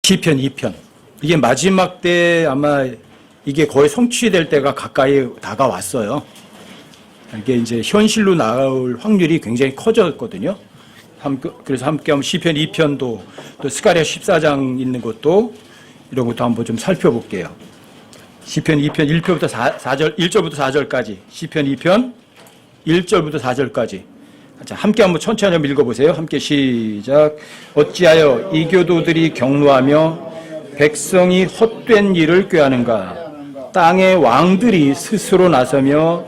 시편 2편. 이게 마지막 때 아마 이게 거의 성취될 때가 가까이 다가왔어요. 이게 이제 현실로 나올 확률이 굉장히 커졌거든요. 그래서 함께 한번 시편 2편도 또 스가랴 14장 있는 것도 이런 것도 한번 좀 살펴볼게요. 시편 2편 1절부터 4절까지 시편 2편 1절부터 4절까지 자, 함께 한번 천천히 한번 읽어보세요. 함께 시작. 어찌하여 이교도들이 경노하며 백성이 헛된 일을 꾀하는가. 땅의 왕들이 스스로 나서며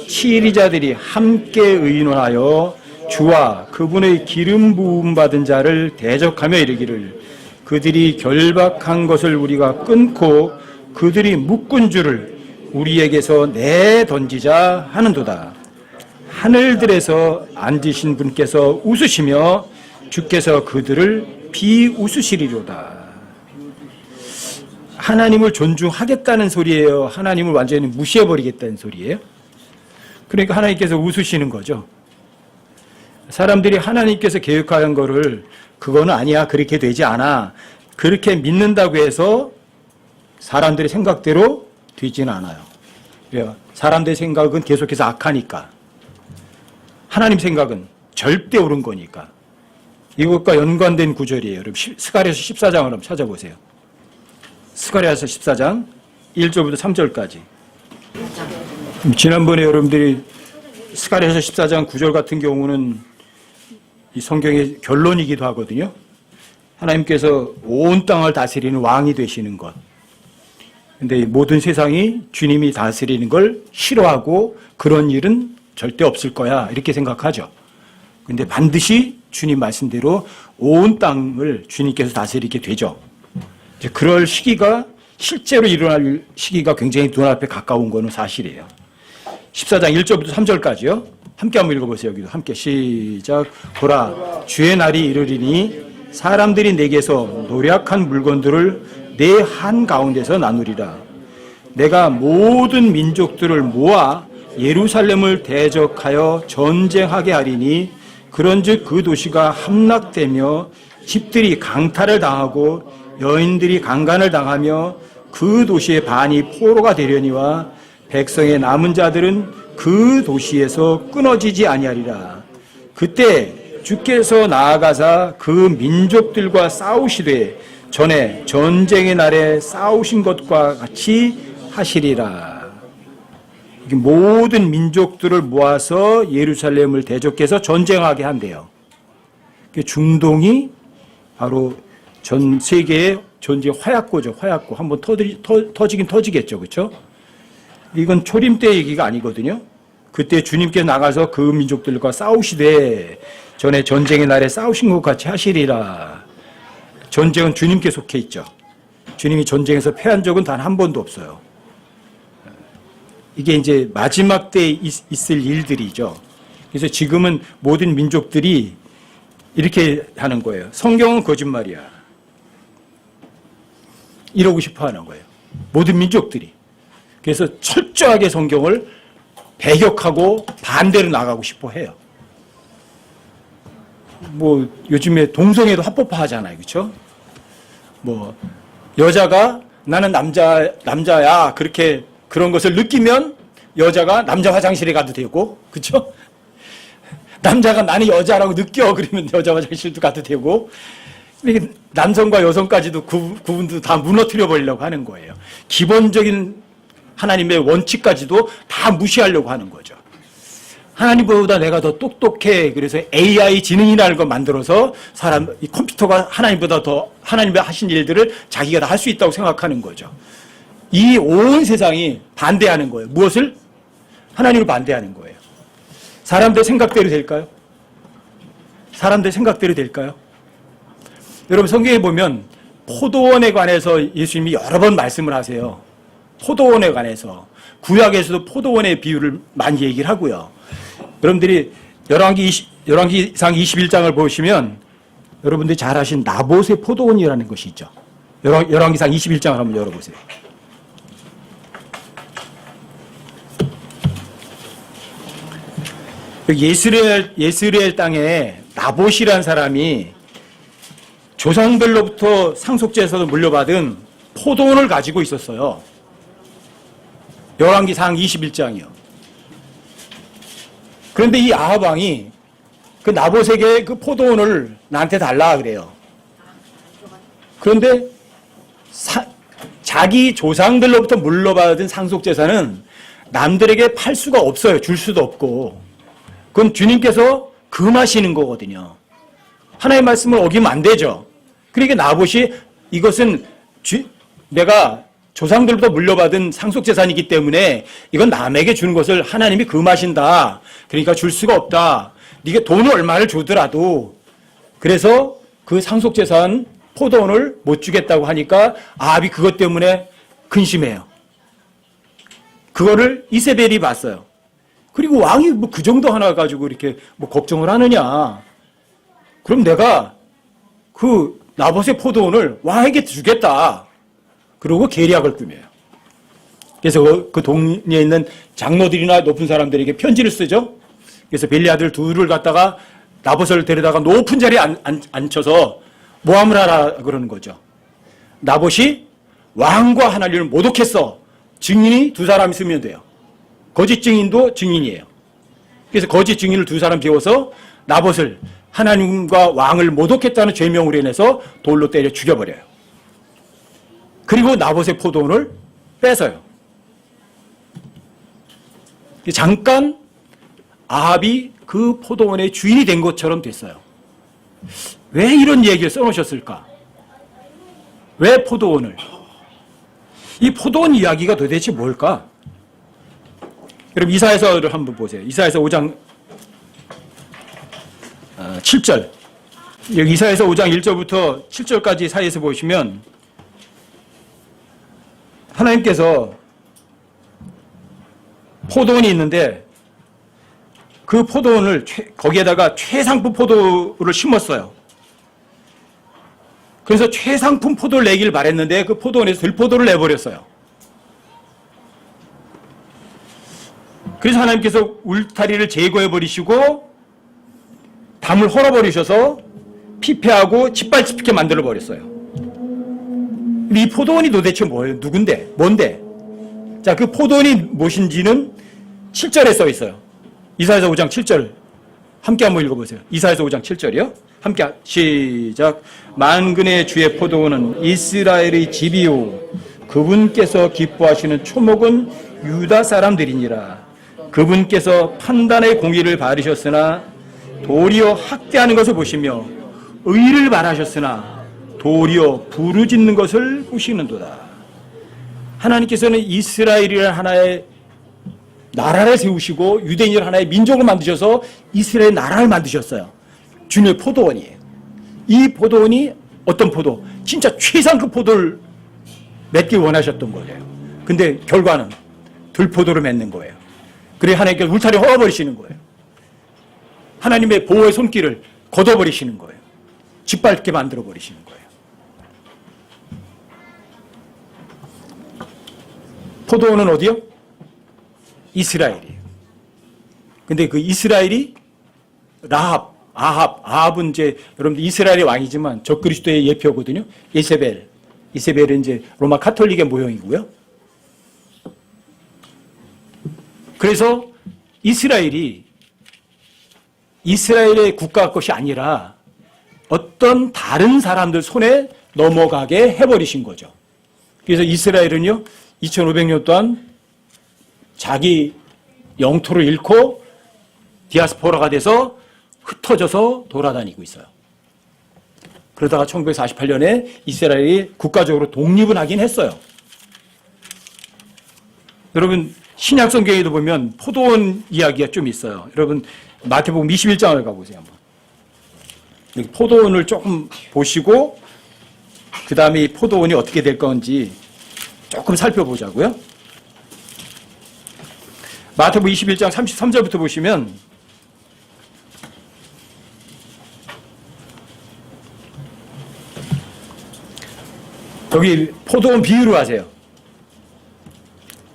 치리자들이 함께 의논하여 주와 그분의 기름 부음 받은 자를 대적하며 이르기를 그들이 결박한 것을 우리가 끊고 그들이 묶은 줄을 우리에게서 내던지자 하는도다. 하늘들에서 앉으신 분께서 웃으시며 주께서 그들을 비웃으시리로다. 하나님을 존중하겠다는 소리예요? 하나님을 완전히 무시해버리겠다는 소리예요? 그러니까 하나님께서 웃으시는 거죠. 사람들이 하나님께서 계획한 거를 그거는 아니야, 그렇게 되지 않아, 그렇게 믿는다고 해서 사람들의 생각대로 되지는 않아요. 왜요? 사람들의 생각은 계속해서 악하니까. 하나님 생각은 절대 옳은 거니까. 이것과 연관된 구절이에요. 여러분 스가랴서 14장을 한번 찾아보세요. 스가랴서 14장 1절부터 3절까지. 지난번에 여러분들이 스가랴서 14장 9절 같은 경우는 이 성경의 결론이기도 하거든요. 하나님께서 온 땅을 다스리는 왕이 되시는 것. 근데 모든 세상이 주님이 다스리는 걸 싫어하고 그런 일은 절대 없을 거야, 이렇게 생각하죠. 근데 반드시 주님 말씀대로 온 땅을 주님께서 다스리게 되죠. 이제 그럴 시기가 실제로 일어날 시기가 굉장히 눈앞에 가까운 거는 사실이에요. 14장 1절부터 3절까지요. 함께 한번 읽어보세요. 여기도 함께 시작. 보라, 주의 날이 이르리니 사람들이 내게서 노력한 물건들을 내 한가운데서 나누리라. 내가 모든 민족들을 모아 예루살렘을 대적하여 전쟁하게 하리니 그런즉 그 도시가 함락되며 집들이 강탈을 당하고 여인들이 강간을 당하며 그 도시의 반이 포로가 되려니와 백성의 남은 자들은 그 도시에서 끊어지지 아니하리라. 그때 주께서 나아가사 그 민족들과 싸우시되 전에 전쟁의 날에 싸우신 것과 같이 하시리라. 모든 민족들을 모아서 예루살렘을 대적해서 전쟁하게 한대요. 중동이 바로 전 세계의 전쟁 화약고죠. 화약고. 한번 터지긴 터지겠죠. 그렇죠? 이건 초림 때 얘기가 아니거든요. 그때 주님께 나가서 그 민족들과 싸우시되 전에 전쟁의 날에 싸우신 것 같이 하시리라. 전쟁은 주님께 속해 있죠. 주님이 전쟁에서 패한 적은 단 한 번도 없어요. 이게 이제 마지막 때에 있을 일들이죠. 그래서 지금은 모든 민족들이 이렇게 하는 거예요. 성경은 거짓말이야. 이러고 싶어 하는 거예요. 모든 민족들이. 그래서 철저하게 성경을 배격하고 반대로 나가고 싶어 해요. 뭐 요즘에 동성애도 합법화 하잖아요. 그렇죠? 뭐 여자가 나는 남자야 그렇게 그런 것을 느끼면 여자가 남자 화장실에 가도 되고, 그렇죠? 남자가 나는 여자라고 느껴 그러면 여자 화장실도 가도 되고, 남성과 여성까지도 구분도 다 무너뜨려 버리려고 하는 거예요. 기본적인 하나님의 원칙까지도 다 무시하려고 하는 거죠. 하나님보다 내가 더 똑똑해. 그래서 AI 지능이라는 걸 만들어서 이 컴퓨터가 하나님보다 더 하나님이 하신 일들을 자기가 다 할 수 있다고 생각하는 거죠. 이 온 세상이 반대하는 거예요. 무엇을? 하나님을 반대하는 거예요. 사람들 생각대로 될까요? 사람들 생각대로 될까요? 여러분 성경에 보면 포도원에 관해서 예수님이 여러 번 말씀을 하세요. 포도원에 관해서. 구약에서도 포도원의 비유를 많이 얘기를 하고요. 여러분들이 열왕기상 21장을 보시면 여러분들이 잘 아신 나봇의 포도원이라는 것이 있죠. 열왕기상 21장을 한번 열어보세요. 예스레엘 땅에 나봇이라는 사람이 조상들로부터 상속제에서 물려받은 포도원을 가지고 있었어요. 열왕기상 21장이요. 그런데 이 아합 왕이 그 나봇에게 그 포도원을 나한테 달라 그래요. 그런데 자기 조상들로부터 물려받은 상속재산은 남들에게 팔 수가 없어요. 줄 수도 없고. 그건 주님께서 금하시는 거거든요. 하나님의 말씀을 어기면 안 되죠. 그러니까 나봇이 이것은 내가 조상들부터 물려받은 상속재산이기 때문에 이건 남에게 주는 것을 하나님이 금하신다. 그러니까 줄 수가 없다. 네가 돈을 얼마를 주더라도 그래서 그 상속재산 포도원을 못 주겠다고 하니까 아합이 그것 때문에 근심해요. 그거를 이세벨이 봤어요. 그리고 왕이 뭐 그 정도 하나 가지고 이렇게 뭐 걱정을 하느냐. 그럼 내가 그 나봇의 포도원을 왕에게 주겠다. 그러고 계략을 꾸며요. 그래서 그 동네에 있는 장로들이나 높은 사람들에게 편지를 쓰죠. 그래서 벨리 아들 둘을 갖다가 나봇을 데려다가 높은 자리에 앉혀서 모함을 하라 그러는 거죠. 나봇이 왕과 하나님을 모독했어. 증인이 두 사람 있으면 돼요. 거짓 증인도 증인이에요. 그래서 거짓 증인을 두 사람 비워서 나봇을 하나님과 왕을 모독했다는 죄명으로 인해서 돌로 때려 죽여버려요. 그리고 나봇의 포도원을 뺏어요. 잠깐 아합이 그 포도원의 주인이 된 것처럼 됐어요. 왜 이런 얘기를 써놓으셨을까? 왜 포도원을? 이 포도원 이야기가 도대체 뭘까? 여러분 이사야서를 한번 보세요. 이사야서 5장 7절. 여기 이사야서 5장 1절부터 7절까지 사이에서 보시면 하나님께서 포도원이 있는데 그 포도원을 거기에다가 최상품 포도를 심었어요. 그래서 최상품 포도를 내길 바랬는데 그 포도원에서 들포도를 내버렸어요. 그래서 하나님께서 울타리를 제거해버리시고 담을 헐어버리셔서 피폐하고 짓밟게 만들어버렸어요. 이 포도원이 도대체 뭐예요? 누군데? 뭔데? 자, 그 포도원이 무엇인지는 7절에 써 있어요. 이사야서 5장 7절 함께 한번 읽어보세요. 이사야서 5장 7절이요. 함께 시작. 만군의 주의 포도원은 이스라엘의 집이요 그분께서 기뻐하시는 초목은 유다 사람들이니라. 그분께서 판단의 공의를 바르셨으나 도리어 학대하는 것을 보시며 의를 바라셨으나 도리어 부르짖는 것을 보시는도다. 하나님께서는 이스라엘이라는 하나의 나라를 세우시고 유대인을 하나의 민족을 만드셔서 이스라엘 나라를 만드셨어요. 주님의 포도원이에요. 이 포도원이 어떤 포도? 진짜 최상급 포도를 맺길 원하셨던 거예요. 근데 결과는 들포도를 맺는 거예요. 그래 하나님께서 울타리 헐어버리시는 거예요. 하나님의 보호의 손길을 걷어버리시는 거예요. 짓밟게 만들어버리시는 거예요. 포도원은 어디요? 이스라엘이에요. 근데 그 이스라엘이 아합은 이제 여러분들 이스라엘의 왕이지만 적그리스도의 예표거든요. 이세벨은 이제 로마 카톨릭의 모형이고요. 그래서 이스라엘이 이스라엘의 국가 것이 아니라 어떤 다른 사람들 손에 넘어가게 해버리신 거죠. 그래서 이스라엘은요 2500년 동안 자기 영토를 잃고 디아스포라가 돼서 흩어져서 돌아다니고 있어요. 그러다가 1948년에 이스라엘이 국가적으로 독립을 하긴 했어요. 여러분 신약 성경에도 보면 포도원 이야기가 좀 있어요. 여러분 마태복음 21장을 가보세요. 한번. 여기 포도원을 조금 보시고 그 다음에 이 포도원이 어떻게 될 건지 조금 살펴보자고요. 마태복음 21장 33절부터 보시면 여기 포도원 비유로 하세요.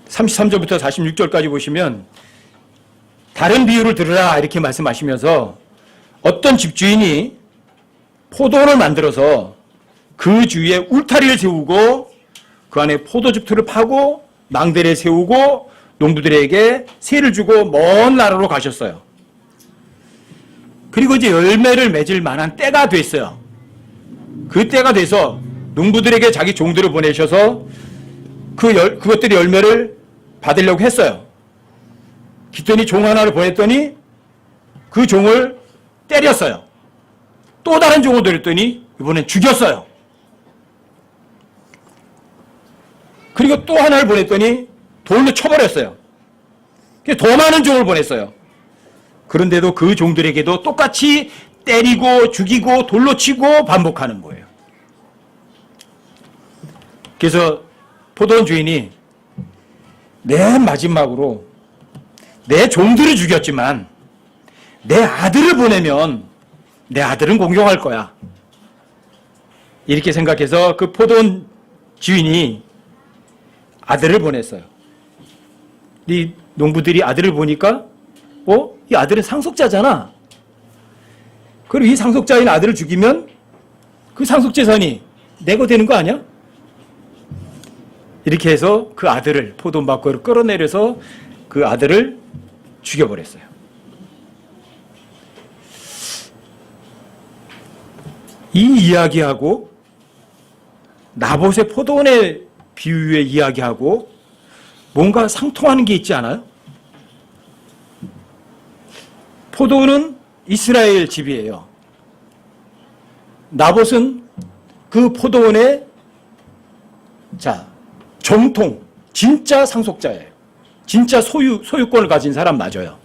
33절부터 46절까지 보시면 다른 비유를 들으라 이렇게 말씀하시면서 어떤 집주인이 포도원을 만들어서 그 주위에 울타리를 세우고 그 안에 포도즙틀을 파고 망대를 세우고 농부들에게 세를 주고 먼 나라로 가셨어요. 그리고 이제 열매를 맺을 만한 때가 됐어요. 그 때가 돼서 농부들에게 자기 종들을 보내셔서 그것들의 열매를 받으려고 했어요. 그랬더니 종 하나를 보냈더니 그 종을 때렸어요. 또 다른 종을 보냈더니 이번엔 죽였어요. 그리고 또 하나를 보냈더니 돌로 쳐버렸어요. 더 많은 종을 보냈어요. 그런데도 그 종들에게도 똑같이 때리고 죽이고 돌로 치고 반복하는 거예요. 그래서 포도원 주인이 맨 마지막으로 내 종들을 죽였지만 내 아들을 보내면 내 아들은 공경할 거야. 이렇게 생각해서 그 포도원 주인이 아들을 보냈어요. 이 농부들이 아들을 보니까 이 아들은 상속자잖아. 그리고 이 상속자인 아들을 죽이면 그 상속재산이 내 거 되는 거 아니야? 이렇게 해서 그 아들을 포도원 밖으로 끌어내려서 그 아들을 죽여버렸어요. 이 이야기하고 나봇의 포도원의 비유의 이야기하고 뭔가 상통하는 게 있지 않아요? 포도원은 이스라엘 집이에요. 나봇은 그 포도원의 정통, 진짜 상속자예요. 진짜 소유권을 가진 사람 맞아요.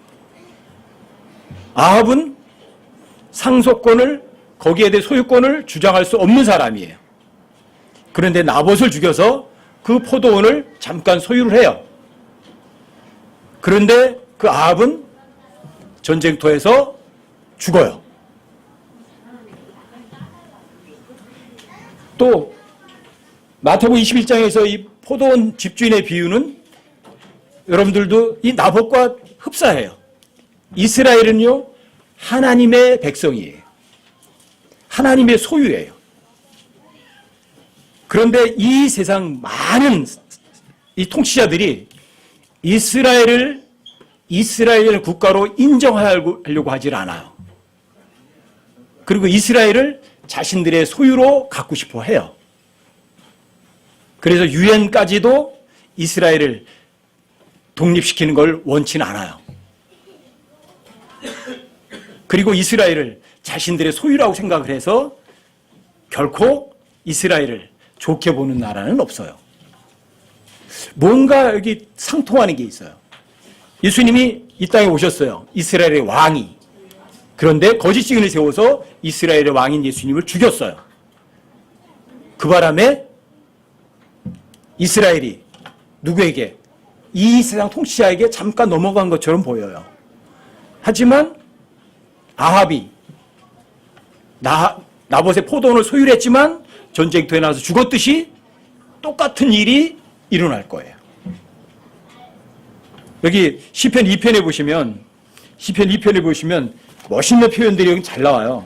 아합은 상속권을, 거기에 대해 소유권을 주장할 수 없는 사람이에요. 그런데 나봇을 죽여서 그 포도원을 잠깐 소유를 해요. 그런데 그 아합은 전쟁터에서 죽어요. 또 마태복음 21장에서 이 포도원 집주인의 비유는 여러분들도 이 나봇과 흡사해요. 이스라엘은요, 하나님의 백성이에요. 하나님의 소유예요. 그런데 이 세상 많은 이 통치자들이 이스라엘을 국가로 인정하려고 하질 않아요. 그리고 이스라엘을 자신들의 소유로 갖고 싶어 해요. 그래서 유엔까지도 이스라엘을 독립시키는 걸 원치는 않아요. 그리고 이스라엘을 자신들의 소유라고 생각을 해서 결코 이스라엘을 좋게 보는 나라는 없어요. 뭔가 여기 상통하는 게 있어요. 예수님이 이 땅에 오셨어요. 이스라엘의 왕이. 그런데 거짓 증인을 세워서 이스라엘의 왕인 예수님을 죽였어요. 그 바람에 이스라엘이 누구에게? 이 세상 통치자에게 잠깐 넘어간 것처럼 보여요. 하지만 아합이 나봇의 포도원을 소유를 했지만 전쟁터에 나와서 죽었듯이 똑같은 일이 일어날 거예요. 여기 시편 2편에 보시면 멋있는 표현들이 여기 잘 나와요.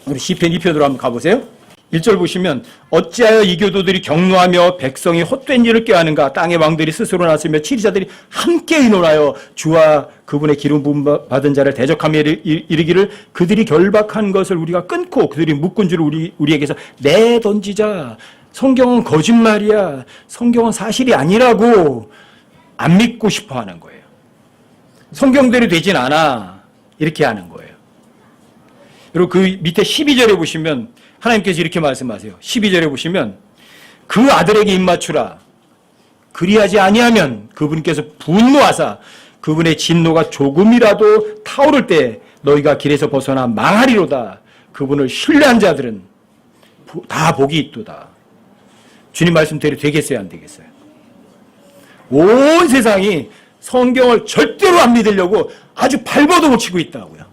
우리 시편 2편으로 한번 가보세요. 1절 보시면 어찌하여 이교도들이 경노하며 백성이 헛된 일을 꾀하는가. 땅의 왕들이 스스로 나서며 치리자들이 함께 의논하여 주와 그분의 기름 부음 받은 자를 대적하며 이르기를 그들이 결박한 것을 우리가 끊고 그들이 묶은 줄을 우리에게서 내던지자. 성경은 거짓말이야. 성경은 사실이 아니라고 안 믿고 싶어 하는 거예요. 성경대로 되진 않아. 이렇게 하는 거예요. 그리고 그 밑에 12절에 보시면 하나님께서 이렇게 말씀하세요. 12절에 보시면 그 아들에게 입맞추라. 그리하지 아니하면 그분께서 분노하사 그분의 진노가 조금이라도 타오를 때 너희가 길에서 벗어나 망하리로다. 그분을 신뢰한 자들은 다 복이 있도다. 주님 말씀대로 되겠어요, 안 되겠어요? 온 세상이 성경을 절대로 안 믿으려고 아주 발버둥을 치고 있다고요.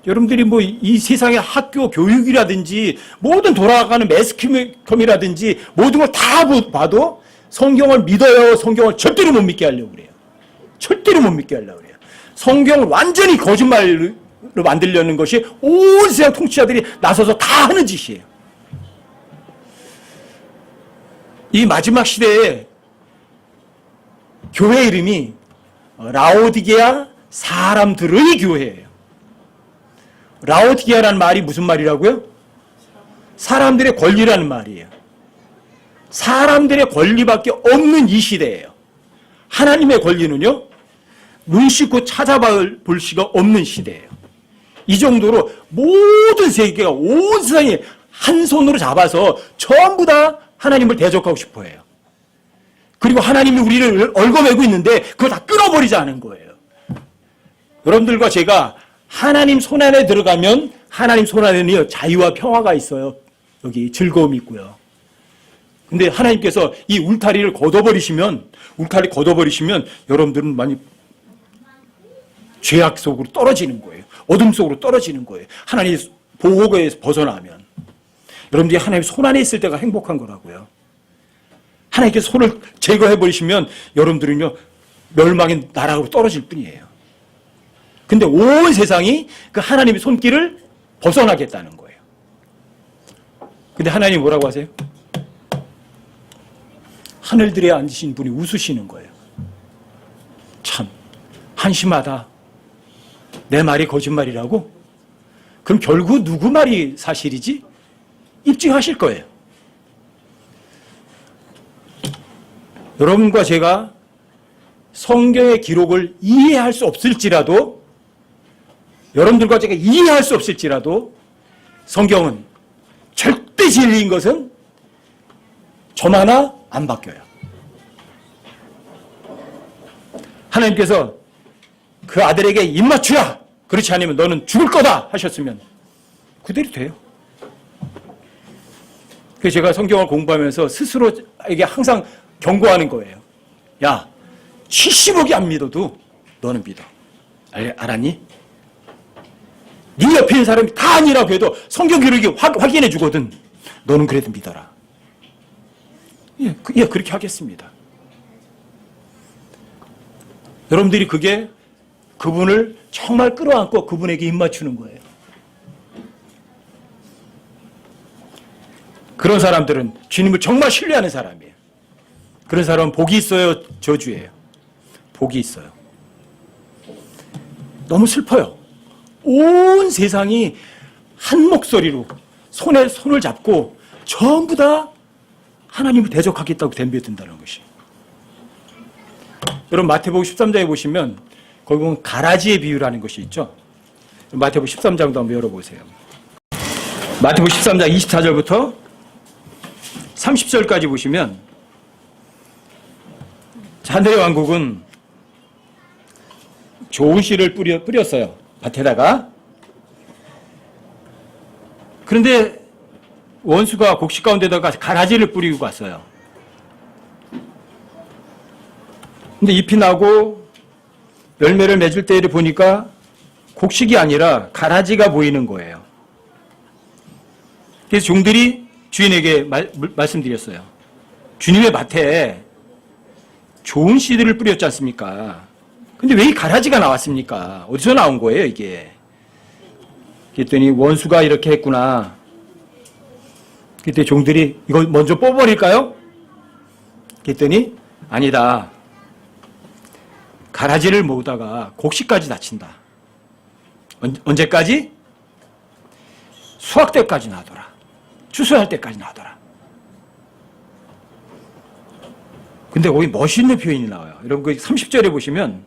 여러분들이 이 세상의 학교 교육이라든지 모든 돌아가는 매스컴이라든지 모든 걸 다 봐도 성경을 믿어요. 성경을 절대로 못 믿게 하려고 그래요. 절대로 못 믿게 하려고 그래요. 성경을 완전히 거짓말로 만들려는 것이 온 세상 통치자들이 나서서 다 하는 짓이에요. 이 마지막 시대에 교회 이름이 라오디게아 사람들의 교회예요. 라오디게아라는 말이 무슨 말이라고요? 사람들의 권리라는 말이에요. 사람들의 권리밖에 없는 이 시대예요. 하나님의 권리는요, 눈 씻고 찾아볼 수가 없는 시대예요. 이 정도로 모든 세계가, 온 세상이 한 손으로 잡아서 전부 다 하나님을 대적하고 싶어 해요. 그리고 하나님이 우리를 얽어매고 있는데 그걸 다 끊어버리자는 거예요. 여러분들과 제가 하나님 손 안에 들어가면 하나님 손 안에는 자유와 평화가 있어요. 여기 즐거움이 있고요. 근데 하나님께서 이 울타리를 걷어버리시면 여러분들은 많이 죄악 속으로 떨어지는 거예요. 어둠 속으로 떨어지는 거예요. 하나님의 보호에서 벗어나면. 여러분들이 하나님 손 안에 있을 때가 행복한 거라고요. 하나님께서 손을 제거해버리시면 여러분들은요, 멸망의 나라로 떨어질 뿐이에요. 근데 온 세상이 그 하나님의 손길을 벗어나겠다는 거예요. 근데 하나님이 뭐라고 하세요? 하늘들에 앉으신 분이 웃으시는 거예요. 참 한심하다. 내 말이 거짓말이라고? 그럼 결국 누구 말이 사실이지? 입증하실 거예요. 여러분과 제가 성경의 기록을 이해할 수 없을지라도, 여러분들과 제가 이해할 수 없을지라도 성경은 절대 진리인 것은 점 하나 안 바뀌어요. 하나님께서 그 아들에게 입맞추라, 그렇지 않으면 너는 죽을 거다 하셨으면 그대로 돼요. 그래서 제가 성경을 공부하면서 스스로에게 항상 경고하는 거예요. 야, 70억이 안 믿어도 너는 믿어. 알았니? 네 옆에 있는 사람이 다 아니라고 해도 성경 기록이 확인해 주거든. 너는 그래도 믿어라. 예, 그렇게 하겠습니다. 여러분들이 그게 그분을 정말 끌어안고 그분에게 입맞추는 거예요. 그런 사람들은 주님을 정말 신뢰하는 사람이에요. 그런 사람은 복이 있어요, 저주예요? 복이 있어요. 너무 슬퍼요. 온 세상이 한 목소리로 손에 손을 잡고 전부 다 하나님을 대적하겠다고 덤벼든다는 것이. 여러분 마태복음 13장에 보시면 거기 보면 가라지의 비유라는 것이 있죠. 마태복음 13장도 한번 열어보세요. 마태복음 13장 24절부터 30절까지 보시면 하늘의 왕국은 좋은 씨를 뿌렸어요. 밭에다가. 그런데 원수가 곡식 가운데다가 가라지를 뿌리고 갔어요. 근데 잎이 나고 열매를 맺을 때를 보니까 곡식이 아니라 가라지가 보이는 거예요. 그래서 종들이 주인에게 말씀드렸어요. 주님의 밭에 좋은 씨들을 뿌렸지 않습니까? 근데 왜 이 가라지가 나왔습니까? 어디서 나온 거예요, 이게? 그랬더니 원수가 이렇게 했구나. 그때 종들이 이거 먼저 뽑아버릴까요? 그랬더니 아니다. 가라지를 모으다가 곡식까지 다친다. 언제까지? 수확 때까지 놔둬라. 추수할 때까지 놔둬라. 근데 거기 멋있는 표현이 나와요. 여러분 그 30절에 보시면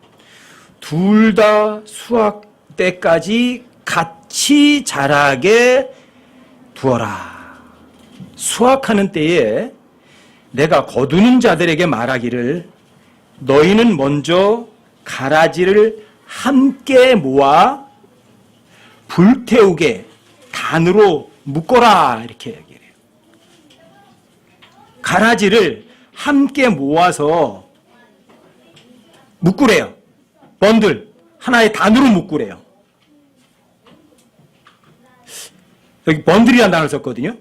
둘 다 수확 때까지 같이 자라게 두어라. 수확하는 때에 내가 거두는 자들에게 말하기를 너희는 먼저 가라지를 함께 모아 불태우게 단으로 묶어라. 이렇게 얘기해요. 가라지를 함께 모아서 묶으래요. 번들 하나의 단으로 묶으래요. 여기 번들이라는 단어를 썼거든요.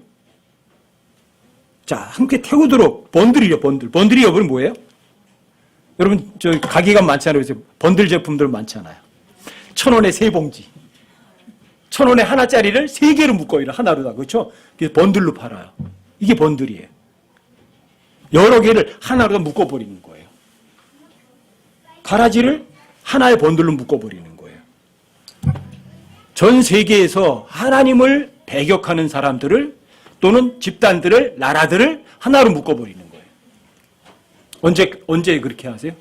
자, 함께 태우도록 번들이요, 번들. 번들이 여러분 뭐예요? 여러분 저 가게가 많잖아요. 그래서 번들 제품들 많잖아요. 1,000원에 3봉지. 1,000원에 하나짜리를 3개로 묶어요. 하나로 다. 그렇죠? 그래서 번들로 팔아요. 이게 번들이에요. 여러 개를 하나로 묶어버리는 거예요. 가라지를 하나의 번들로 묶어버리는 거예요. 전 세계에서 하나님을 배격하는 사람들을 또는 집단들을, 나라들을 하나로 묶어버리는 거예요. 언제 그렇게 하세요?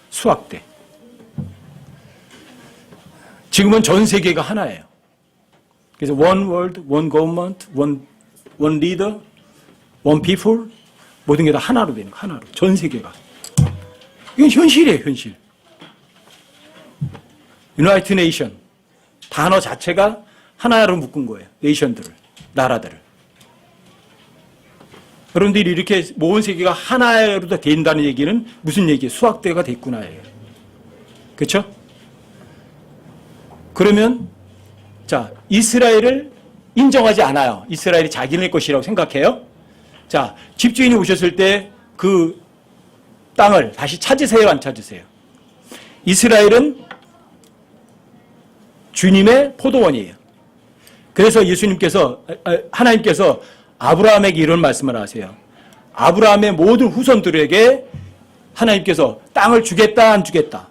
수학 때. 지금은 전 세계가 하나예요. 그래서 one world, one government, one leader, one people, 모든 게 다 하나로 되는 거예요. 하나로. 전 세계가. 이건 현실이에요, 현실. United Nation. 단어 자체가 하나로 묶은 거예요. 네이션들을, 나라들을. 여러분들이 이렇게 모든 세계가 하나로 다 된다는 얘기는 무슨 얘기예요? 수학대가 됐구나예요. 그렇죠? 그러면 자, 이스라엘을 인정하지 않아요. 이스라엘이 자기네 것이라고 생각해요. 자, 집주인이 오셨을 때 그 땅을 다시 찾으세요, 안 찾으세요? 이스라엘은 주님의 포도원이에요. 그래서 하나님께서 아브라함에게 이런 말씀을 하세요. 아브라함의 모든 후손들에게 하나님께서 땅을 주겠다, 안 주겠다.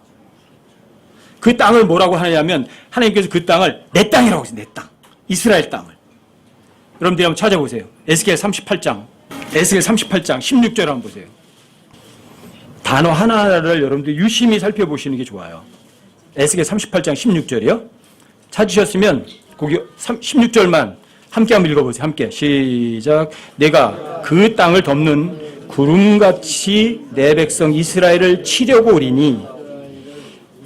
그 땅을 뭐라고 하냐면 하나님께서 그 땅을 내 땅이라고 하세요. 내 땅. 이스라엘 땅을. 여러분들이 한번 찾아보세요. 에스겔 38장 16절 한번 보세요. 단어 하나를 여러분들 유심히 살펴보시는 게 좋아요. 에스겔 38장 16절이요. 찾으셨으면 거기 16절만 함께 한번 읽어보세요. 함께 시작. 내가 그 땅을 덮는 구름같이 내 백성 이스라엘을 치려고 오리니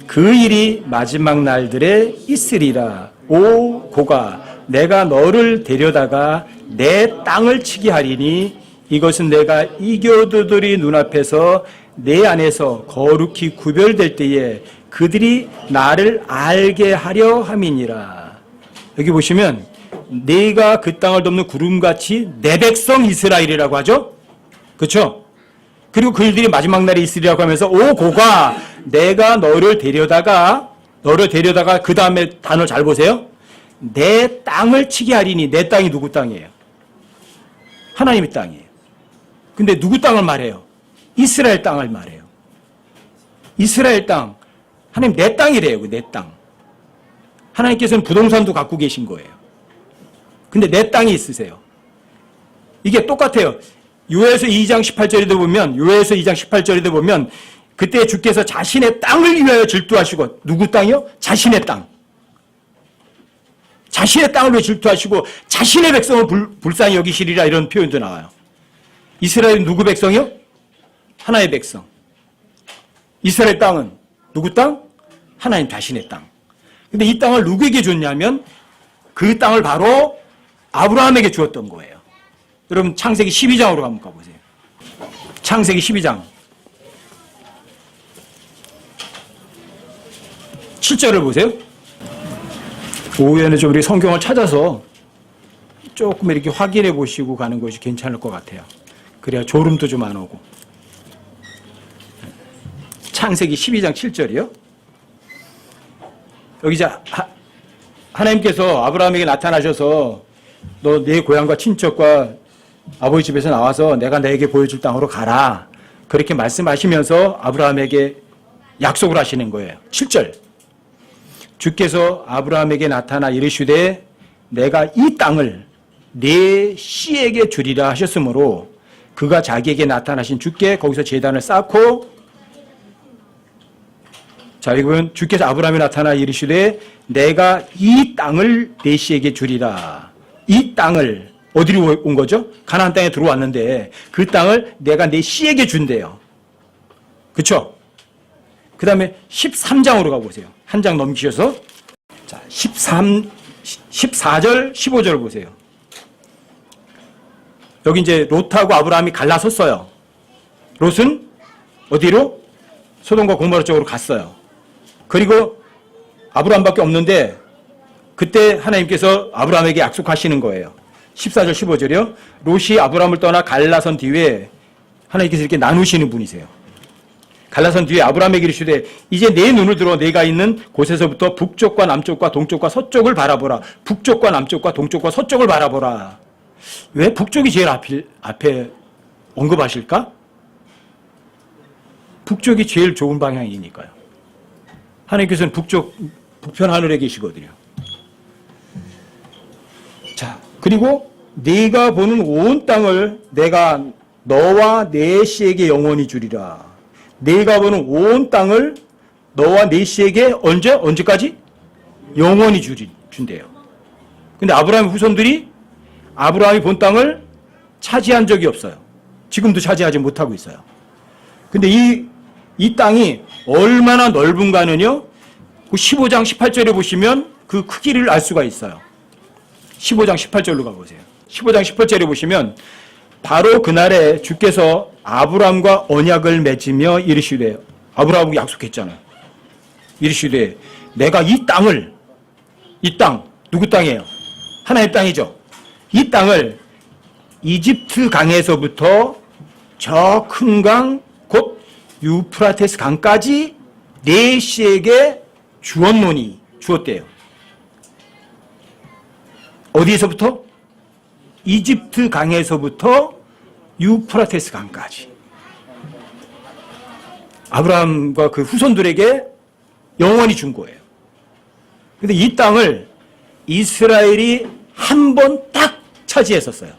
그 일이 마지막 날들에 있으리라. 오 고가 내가 너를 데려다가 내 땅을 치게 하리니 이것은 내가 이교도들이 눈앞에서 내 안에서 거룩히 구별될 때에 그들이 나를 알게 하려 함이니라. 여기 보시면 내가 그 땅을 덮는 구름같이 내 백성 이스라엘이라고 하죠. 그렇죠? 그리고 그들이 마지막 날에 있으리라고 하면서 오 고가 내가 너를 데려다가 그 다음에 단어 잘 보세요. 내 땅을 치게 하리니 내 땅이 누구 땅이에요? 하나님의 땅이에요. 근데 누구 땅을 말해요? 이스라엘 땅을 말해요. 이스라엘 땅. 하나님 내 땅이래요. 내 땅. 하나님께서는 부동산도 갖고 계신 거예요. 근데 내 땅이 있으세요. 이게 똑같아요. 요에서 2장 18절에도 보면 그때 주께서 자신의 땅을 위하여 질투하시고 누구 땅이요? 자신의 땅. 자신의 땅을 위해 질투하시고 자신의 백성을 불쌍히 여기시리라 이런 표현도 나와요. 이스라엘은 누구 백성이요? 하나의 백성. 이스라엘 땅은 누구 땅? 하나님 자신의 땅. 근데 이 땅을 누구에게 줬냐면 그 땅을 바로 아브라함에게 주었던 거예요. 여러분 창세기 12장으로 한번 가보세요. 창세기 12장 7절을 보세요. 오후에는 좀 우리 성경을 찾아서 조금 이렇게 확인해 보시고 가는 것이 괜찮을 것 같아요. 그래야 졸음도 좀 안 오고. 창세기 12장 7절이요. 여기 이제 하나님께서 아브라함에게 나타나셔서 너 내 고향과 친척과 아버지 집에서 나와서 내가 너에게 보여줄 땅으로 가라. 그렇게 말씀하시면서 아브라함에게 약속을 하시는 거예요. 7절. 주께서 아브라함에게 나타나 이르시되 내가 이 땅을 네 씨에게 주리라 하셨으므로 그가 자기에게 나타나신 주께 거기서 제단을 쌓고 자, 이건 주께서 아브라함에 나타나 이르시되 내가 이 땅을 네 씨에게 주리라. 이 땅을 어디로 온 거죠? 가나안 땅에 들어왔는데 그 땅을 내가 네 씨에게 준대요. 그렇죠? 그 다음에 13장으로 가보세요. 한 장 넘기셔서 자 14절 15절 보세요. 여기 이제 롯하고 아브라함이 갈라섰어요. 롯은 어디로? 소돔과 고모라 쪽으로 갔어요. 그리고 아브라함밖에 없는데 그때 하나님께서 아브라함에게 약속하시는 거예요. 14절 15절이요. 롯이 아브라함을 떠나 갈라선 뒤에 하나님께서 이렇게 나누시는 분이세요. 갈라선 뒤에 아브라함에게 이르시되 이제 내 눈을 들어 내가 있는 곳에서부터 북쪽과 남쪽과 동쪽과 서쪽을 바라보라. 북쪽과 남쪽과 동쪽과 서쪽을 바라보라. 왜 북쪽이 제일 앞에 언급하실까? 북쪽이 제일 좋은 방향이니까요. 하나님께서는 북편 하늘에 계시거든요. 자, 그리고 네가 보는 온 땅을 내가 너와 네 씨에게 영원히 주리라. 네가 보는 온 땅을 너와 네 씨에게 언제까지? 영원히 준대요. 근데 아브라함의 후손들이 아브라함이 본 땅을 차지한 적이 없어요. 지금도 차지하지 못하고 있어요. 근데 이 땅이 얼마나 넓은가는요, 15장 18절에 보시면 그 크기를 알 수가 있어요. 15장 18절로 가보세요. 15장 18절에 보시면 바로 그날에 주께서 아브라함과 언약을 맺으며 이르시되, 아브라함과 약속했잖아요. 이르시되 내가 이 땅, 누구 땅이에요? 하나님의 땅이죠. 이 땅을 이집트 강에서부터 저 큰 강, 곧 유프라테스 강까지 네 씨에게 주었대요. 어디에서부터? 이집트 강에서부터 유프라테스 강까지. 아브라함과 그 후손들에게 영원히 준 거예요. 근데 이 땅을 이스라엘이 한 번 딱 차지했었어요.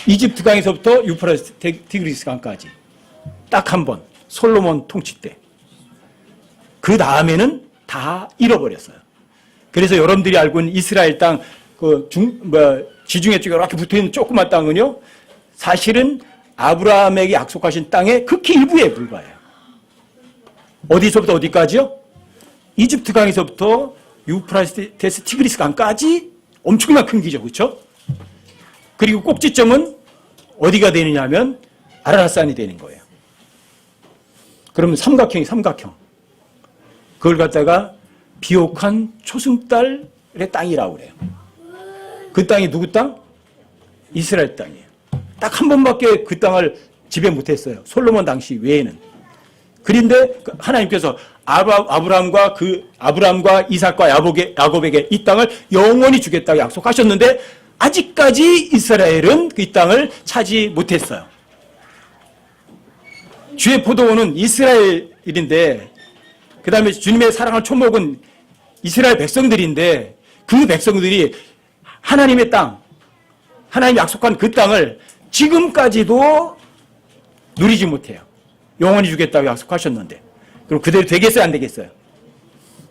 이집트 강에서부터 유프라테스 티그리스 강까지. 딱 한 번. 솔로몬 통치 때. 그 다음에는 다 잃어버렸어요. 그래서 여러분들이 알고 있는 이스라엘 땅, 지중해 쪽에 이렇게 붙어 있는 조그만 땅은요, 사실은 아브라함에게 약속하신 땅의 극히 일부에 불과해요. 어디서부터 어디까지요? 이집트 강에서부터 유프라테스 티그리스 강까지 엄청난 큰 기죠, 그렇죠? 그리고 꼭지점은 어디가 되느냐 하면 아라랏산이 되는 거예요. 그러면 삼각형. 그걸 갖다가 비옥한 초승달의 땅이라고 그래요. 그 땅이 누구 땅? 이스라엘 땅이에요. 딱 한 번밖에 그 땅을 지배 못했어요. 솔로몬 당시 외에는. 그런데 하나님께서 아브라함과 이삭과 야곱에게 이 땅을 영원히 주겠다고 약속하셨는데 아직까지 이스라엘은 이 땅을 차지 못했어요. 주의 포도원은 이스라엘인데, 그 다음에 주님의 사랑을 초목은 이스라엘 백성들인데, 그 백성들이 하나님의 땅, 하나님이 약속한 그 땅을 지금까지도 누리지 못해요. 영원히 주겠다고 약속하셨는데. 그럼 그대로 되겠어요, 안 되겠어요?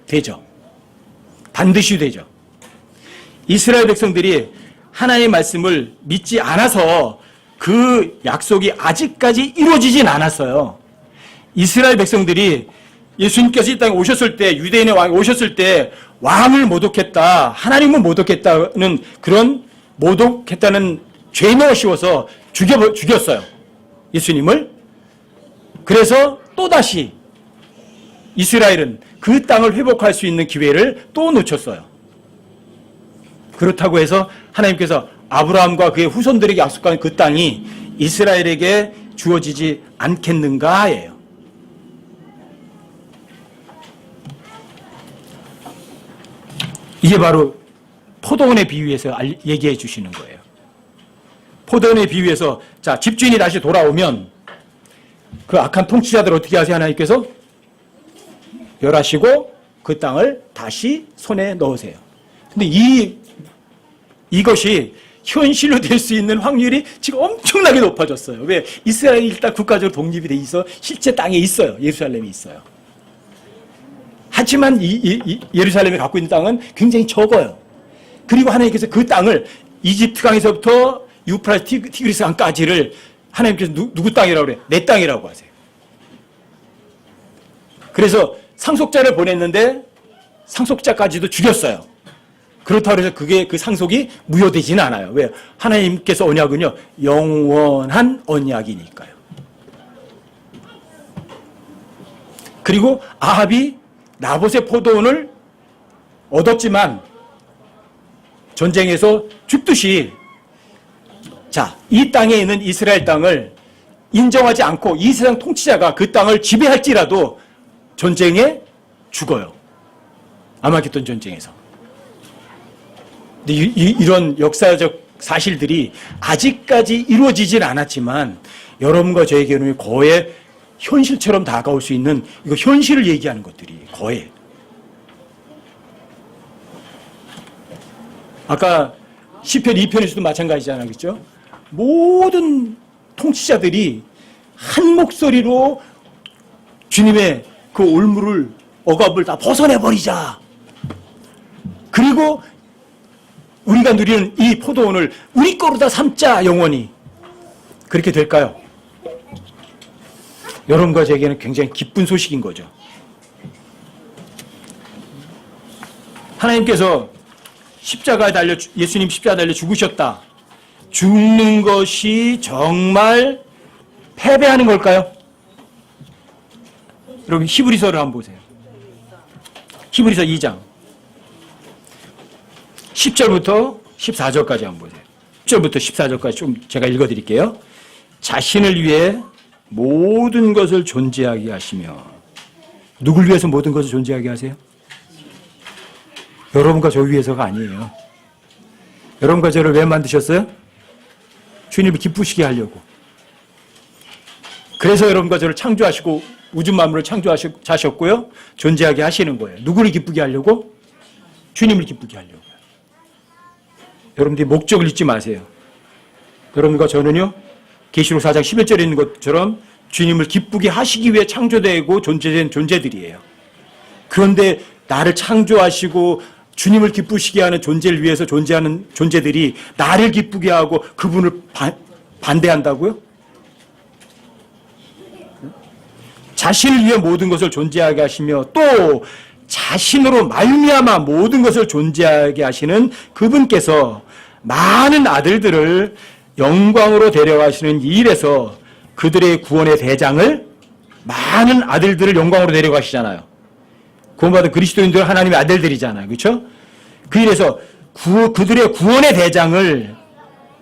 되죠. 반드시 되죠. 이스라엘 백성들이 하나님의 말씀을 믿지 않아서 그 약속이 아직까지 이루어지진 않았어요. 이스라엘 백성들이 예수님께서 이 땅에 오셨을 때, 유대인의 왕이 오셨을 때 왕을 모독했다, 하나님을 모독했다는 그런 모독했다는 죄명을 씌워서 죽였어요. 예수님을. 그래서 또다시 이스라엘은 그 땅을 회복할 수 있는 기회를 또 놓쳤어요. 그렇다고 해서 하나님께서 아브라함과 그의 후손들에게 약속한 그 땅이 이스라엘에게 주어지지 않겠는가예요. 이게 바로 포도원의 비유에서 얘기해 주시는 거예요. 포도원의 비유에서, 자, 집주인이 다시 돌아오면 그 악한 통치자들 어떻게 하세요? 하나님께서 멸하시고 그 땅을 다시 손에 넣으세요. 근데 이것이 현실로 될 수 있는 확률이 지금 엄청나게 높아졌어요. 왜? 이스라엘이 일단 국가적으로 독립이 돼 있어 실제 땅에 있어요. 예루살렘이 있어요. 하지만 예루살렘이 갖고 있는 땅은 굉장히 적어요. 그리고 하나님께서 그 땅을 이집트 강에서부터 유프라테스 티그리스 강까지를 하나님께서 누구 땅이라고 그래요? 내 땅이라고 하세요. 그래서 상속자를 보냈는데 상속자까지도 죽였어요. 그렇다고 해서 그 상속이 무효되지는 않아요. 왜요? 하나님께서 언약은요, 영원한 언약이니까요. 그리고 아합이 나봇의 포도원을 얻었지만 전쟁에서 죽듯이, 자, 이 땅에 있는 이스라엘 땅을 인정하지 않고 이 세상 통치자가 그 땅을 지배할지라도 전쟁에 죽어요. 아마겟돈 전쟁에서. 근데 이런 역사적 사실들이 아직까지 이루어지질 않았지만 여러분과 저에게는 거의 현실처럼 다가올 수 있는 이거 현실을 얘기하는 것들이 거의. 아까 시편 2편에서도 마찬가지잖아요. 그렇죠? 모든 통치자들이 한 목소리로 주님의 그 올무를 억압을 다 벗어내버리자. 그리고 우리가 누리는 이 포도원을 우리 거로 다 삼자 영원히. 그렇게 될까요? 여러분과 저에게는 굉장히 기쁜 소식인 거죠. 하나님께서 예수님 십자가에 달려 죽으셨다. 죽는 것이 정말 패배하는 걸까요? 여러분 히브리서를 한번 보세요. 히브리서 2장 10절부터 14절까지 한번 보세요. 10절부터 14절까지 좀 제가 읽어드릴게요. 자신을 위해 모든 것을 존재하게 하시며, 누굴 위해서 모든 것을 존재하게 하세요? 여러분과 저 위해서가 아니에요. 여러분과 저를 왜 만드셨어요? 주님을 기쁘시게 하려고. 그래서 여러분과 저를 창조하시고 우주 만물을 창조하셨고요. 존재하게 하시는 거예요. 누구를 기쁘게 하려고? 주님을 기쁘게 하려고. 여러분들이 목적을 잊지 마세요. 여러분과 저는요, 계시록 4장 11절에 있는 것처럼 주님을 기쁘게 하시기 위해 창조되고 존재된 존재들이에요. 그런데 나를 창조하시고 주님을 기쁘시게 하는 존재를 위해서 존재하는 존재들이 나를 기쁘게 하고 그분을 반대한다고요? 자신을 위해 모든 것을 존재하게 하시며 또 자신으로 말미암아 모든 것을 존재하게 하시는 그분께서 많은 아들들을 영광으로 데려가시는 이 일에서 그들의 구원의 대장을, 많은 아들들을 영광으로 데려가시잖아요. 구원받은 그리스도인들은 하나님의 아들들이잖아요. 그렇죠? 그 일에서 그들의 구원의 대장을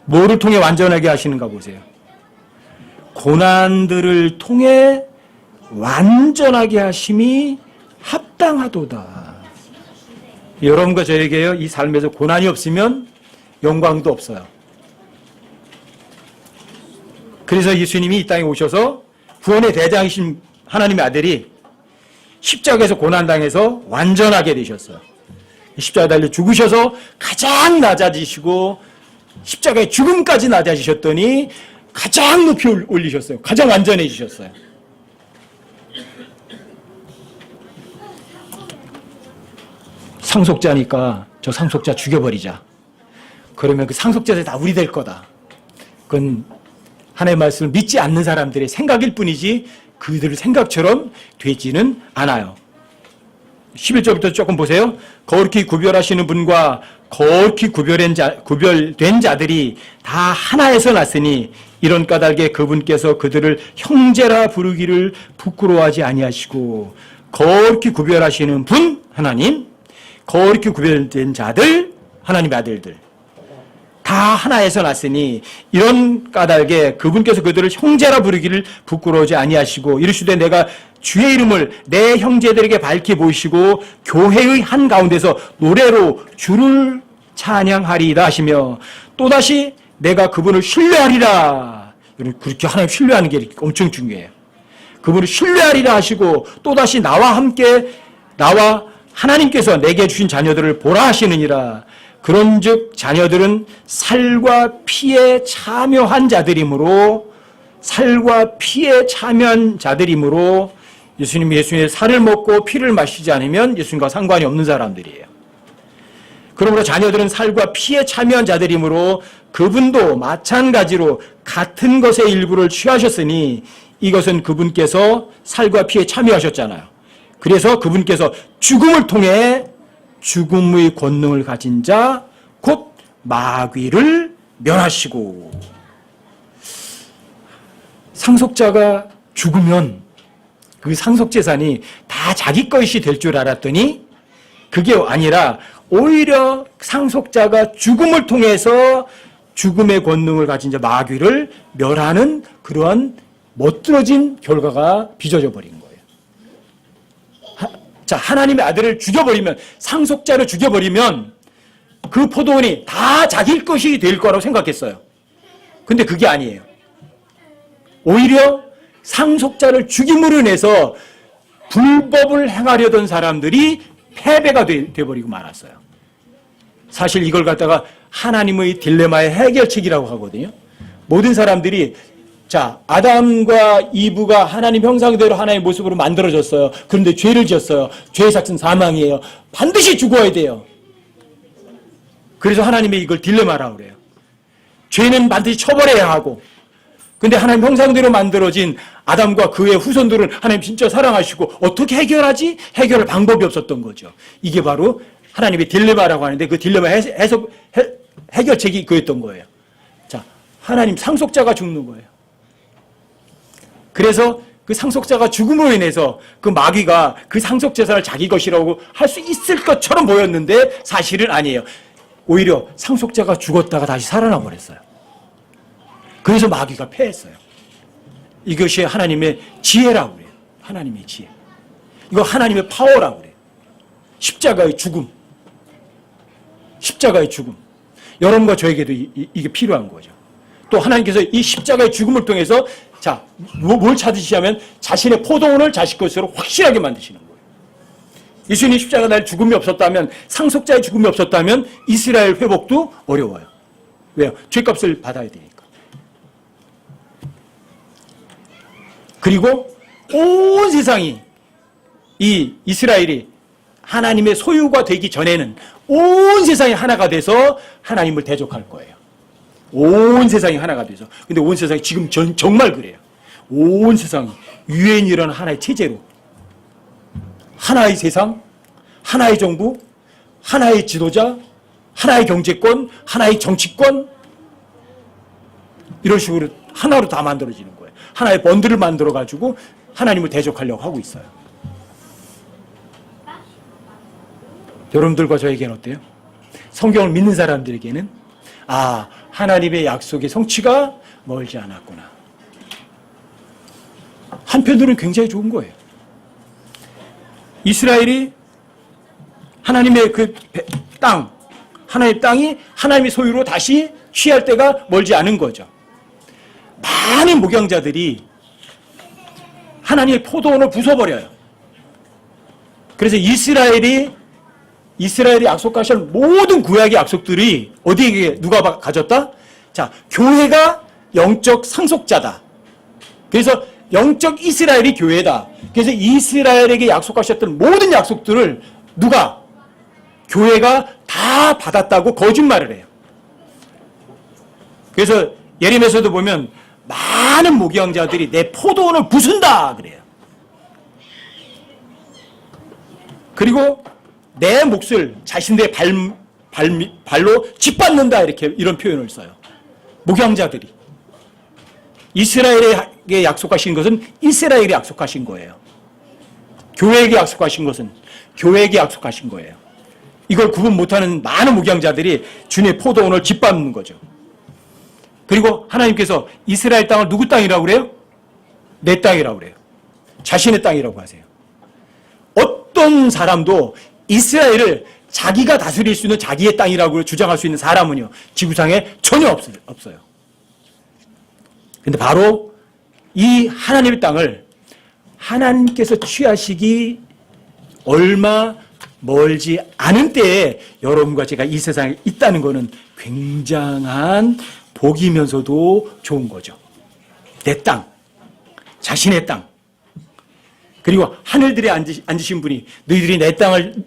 뭐를 통해 완전하게 하시는가 보세요. 고난들을 통해 완전하게 하심이 합당하도다. 여러분과 저에게요, 이 삶에서 고난이 없으면 영광도 없어요. 그래서 예수님이 이 땅에 오셔서 구원의 대장이신 하나님의 아들이 십자가에서 고난당해서 완전하게 되셨어요. 십자가에 달려 죽으셔서 가장 낮아지시고 십자가의 죽음까지 낮아지셨더니 가장 높이 올리셨어요. 가장 완전해지셨어요. 상속자니까 저 상속자 죽여버리자. 그러면 그 상속자들이 다 우리 될 거다. 그건 하나님의 말씀을 믿지 않는 사람들의 생각일 뿐이지 그들 생각처럼 되지는 않아요. 11절부터 조금 보세요. 거룩히 구별하시는 분과 거룩히 구별된 자들이 다 하나에서 났으니 이런 까닭에 그분께서 그들을 형제라 부르기를 부끄러워하지 아니하시고, 거룩히 구별하시는 분 하나님, 거룩히 구별된 자들 하나님의 아들들 다 하나에서 났으니 이런 까닭에 그분께서 그들을 형제라 부르기를 부끄러워하지 아니하시고 이르시되 내가 주의 이름을 내 형제들에게 밝히 보이시고 교회의 한가운데서 노래로 주를 찬양하리이다 하시며 또다시 내가 그분을 신뢰하리라. 그렇게 하나님 신뢰하는 게 엄청 중요해요. 그분을 신뢰하리라 하시고 또다시 나와 하나님께서 내게 주신 자녀들을 보라 하시느니라. 그런즉 자녀들은 살과 피에 참여한 자들이므로 예수님의 살을 먹고 피를 마시지 않으면 예수님과 상관이 없는 사람들이에요. 그러므로 자녀들은 살과 피에 참여한 자들이므로 그분도 마찬가지로 같은 것의 일부를 취하셨으니 이것은 그분께서 살과 피에 참여하셨잖아요. 그래서 그분께서 죽음을 통해 죽음의 권능을 가진 자, 곧 마귀를 멸하시고. 상속자가 죽으면 그 상속재산이 다 자기 것이 될 줄 알았더니 그게 아니라 오히려 상속자가 죽음을 통해서 죽음의 권능을 가진 자 마귀를 멸하는 그러한 멋들어진 결과가 빚어져 버린 거예요. 자, 하나님의 아들을 죽여버리면, 상속자를 죽여버리면 그 포도원이 다 자기 것이 될 거라고 생각했어요. 근데 그게 아니에요. 오히려 상속자를 죽임으로 인해서 불법을 행하려던 사람들이 패배가 돼버리고 말았어요. 사실 이걸 갖다가 하나님의 딜레마의 해결책이라고 하거든요. 모든 사람들이 자, 아담과 이브가 하나님 형상대로 하나님의 모습으로 만들어졌어요. 그런데 죄를 지었어요. 죄의 삭은 사망이에요. 반드시 죽어야 돼요. 그래서 하나님이 이걸 딜레마라고 그래요. 죄는 반드시 처벌해야 하고, 근데 하나님 형상대로 만들어진 아담과 그의 후손들은 하나님 진짜 사랑하시고 어떻게 해결하지? 해결할 방법이 없었던 거죠. 이게 바로 하나님의 딜레마라고 하는데 그 딜레마 해결책이 그였던 거예요. 자, 하나님 상속자가 죽는 거예요. 그래서 그 상속자가 죽음으로 인해서 그 마귀가 그 상속 재산을 자기 것이라고 할 수 있을 것처럼 보였는데 사실은 아니에요. 오히려 상속자가 죽었다가 다시 살아나 버렸어요. 그래서 마귀가 패했어요. 이것이 하나님의 지혜라고 그래요. 하나님의 지혜. 이거 하나님의 파워라고 그래요. 십자가의 죽음. 십자가의 죽음. 여러분과 저에게도 이게 필요한 거죠. 또 하나님께서 이 십자가의 죽음을 통해서 자, 뭘 찾으시냐면 자신의 포도원을 자식 것으로 확실하게 만드시는 거예요. 예수님 십자가 날 죽음이 없었다면, 상속자의 죽음이 없었다면 이스라엘 회복도 어려워요. 왜요? 죄값을 받아야 되니까. 그리고 온 세상이 이 이스라엘이 하나님의 소유가 되기 전에는 온 세상이 하나가 돼서 하나님을 대적할 거예요. 온 세상이 하나가 돼서. 근데 온 세상이 지금 정말 그래요. 온 세상이 유엔이라는 하나의 체제로 하나의 세상, 하나의 정부, 하나의 지도자, 하나의 경제권, 하나의 정치권 이런 식으로 하나로 다 만들어지는 거예요. 하나의 번들을 만들어가지고 하나님을 대적하려고 하고 있어요. 여러분들과 저에게는 어때요? 성경을 믿는 사람들에게는 아, 하나님의 약속의 성취가 멀지 않았구나. 한편으로는 굉장히 좋은 거예요. 이스라엘이 하나님의 그 땅, 하나님의 땅이 하나님의 소유로 다시 취할 때가 멀지 않은 거죠. 많은 목양자들이 하나님의 포도원을 부숴버려요. 그래서 이스라엘이 약속하실 모든 구약의 약속들이 어디에 누가 가졌다? 자, 교회가 영적 상속자다. 그래서 영적 이스라엘이 교회다. 그래서 이스라엘에게 약속하셨던 모든 약속들을 누가? 교회가 다 받았다고 거짓말을 해요. 그래서 예레미야서도 보면 많은 목양자들이 내 포도원을 부순다 그래요. 그리고 내 몫을 자신들의 발로 짓밟는다 이런 표현을 써요. 목양자들이. 이스라엘에게 약속하신 것은 이스라엘에 약속하신 거예요. 교회에게 약속하신 것은 교회에게 약속하신 거예요. 이걸 구분 못하는 많은 목양자들이 주님의 포도원을 짓밟는 거죠. 그리고 하나님께서 이스라엘 땅을 누구 땅이라고 그래요? 내 땅이라고 그래요. 자신의 땅이라고 하세요. 어떤 사람도 이스라엘을 자기가 다스릴 수 있는 자기의 땅이라고 주장할 수 있는 사람은요, 지구상에 전혀 없어요. 근데 바로 이 하나님의 땅을 하나님께서 취하시기 얼마 멀지 않은 때에 여러분과 제가 이 세상에 있다는 것은 굉장한 복이면서도 좋은 거죠. 내 땅, 자신의 땅. 그리고 하늘들에 앉으신 분이 너희들이 내 땅을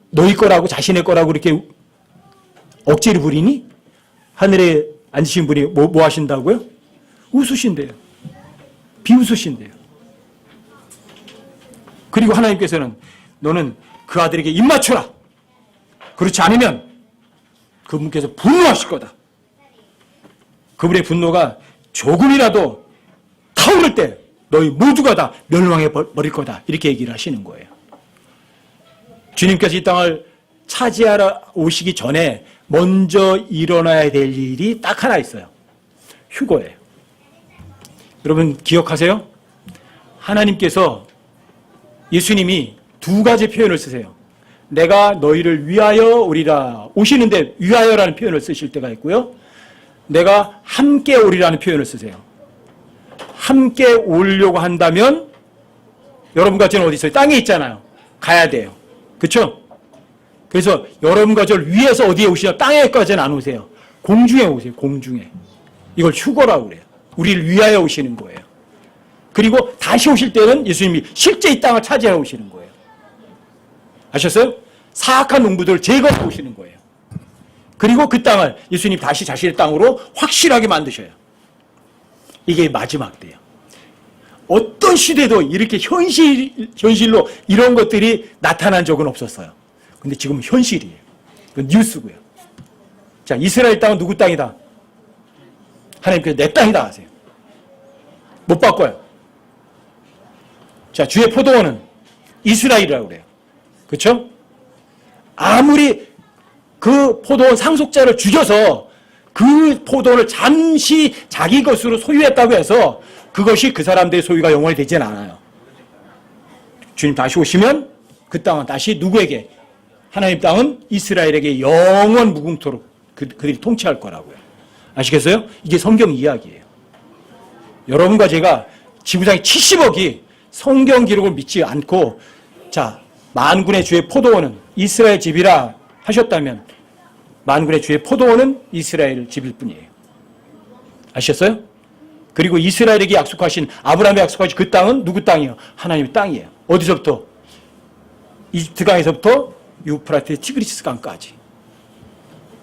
너희 거라고 자신의 거라고 이렇게 억지를 부리니? 하늘에 앉으신 분이 뭐 하신다고요? 웃으신대요. 비웃으신대요. 그리고 하나님께서는 너는 그 아들에게 입 맞춰라. 그렇지 않으면 그분께서 분노하실 거다. 그분의 분노가 조금이라도 타오를 때 너희 모두가 다 멸망해 버릴 거다. 이렇게 얘기를 하시는 거예요. 주님께서 이 땅을 차지하러 오시기 전에 먼저 일어나야 될 일이 딱 하나 있어요. 휴거예요. 여러분 기억하세요? 하나님께서 예수님이 두 가지 표현을 쓰세요. 내가 너희를 위하여 오리라. 오시는데 위하여라는 표현을 쓰실 때가 있고요. 내가 함께 오리라는 표현을 쓰세요. 함께 오려고 한다면 여러분과 저는 어디 있어요? 땅에 있잖아요. 가야 돼요. 그렇죠? 그래서 여러분과 저를 위해서 어디에 오시냐? 땅에까지는 안 오세요. 공중에 오세요. 공중에. 이걸 휴거라고 그래요. 우리를 위하여 오시는 거예요. 그리고 다시 오실 때는 예수님이 실제 이 땅을 차지하러 오시는 거예요. 아셨어요? 사악한 농부들을 제거하고 오시는 거예요. 그리고 그 땅을 예수님 다시 자신의 땅으로 확실하게 만드셔요. 이게 마지막 때예요. 어떤 시대도 이렇게 현실로 이런 것들이 나타난 적은 없었어요. 근데 지금 현실이에요. 이건 뉴스고요. 자, 이스라엘 땅은 누구 땅이다? 하나님께서 내 땅이다 하세요. 못 바꿔요. 자, 주의 포도원은 이스라엘이라고 그래요. 그렇죠? 아무리 그 포도원 상속자를 죽여서 그 포도원을 잠시 자기 것으로 소유했다고 해서 그것이 그 사람들의 소유가 영원히 되지는 않아요. 주님 다시 오시면 그 땅은 다시 누구에게? 하나님 땅은 이스라엘에게 영원 무궁토록 그들이 통치할 거라고요. 아시겠어요? 이게 성경 이야기예요. 여러분과 제가 지구상의 70억이 성경 기록을 믿지 않고 자, 만군의 주의 포도원은 이스라엘 집이라 하셨다면 만군의 주의 포도원은 이스라엘 집일 뿐이에요. 아셨어요? 그리고 이스라엘에게 약속하신 아브라함에 약속하신 그 땅은 누구 땅이에요? 하나님의 땅이에요. 어디서부터? 이집트 강에서부터 유프라테 티그리스 강까지.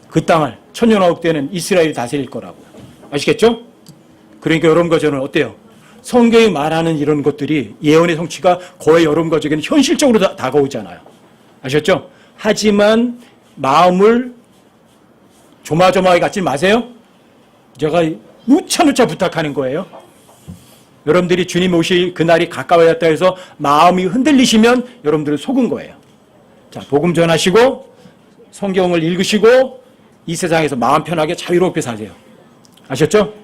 그 땅을 천년왕국 때는 이스라엘이 다스릴 거라고요. 아시겠죠? 그러니까 여러분과 저는 어때요? 성경이 말하는 이런 것들이 예언의 성취가 거의 여러분과 저에게는 현실적으로 다가오잖아요. 아셨죠? 하지만 마음을 조마조마하게 갖지 마세요. 제가 누차 부탁하는 거예요. 여러분들이 주님 오실 그날이 가까워졌다 해서 마음이 흔들리시면 여러분들은 속은 거예요. 자, 복음 전하시고 성경을 읽으시고 이 세상에서 마음 편하게 자유롭게 사세요. 아셨죠?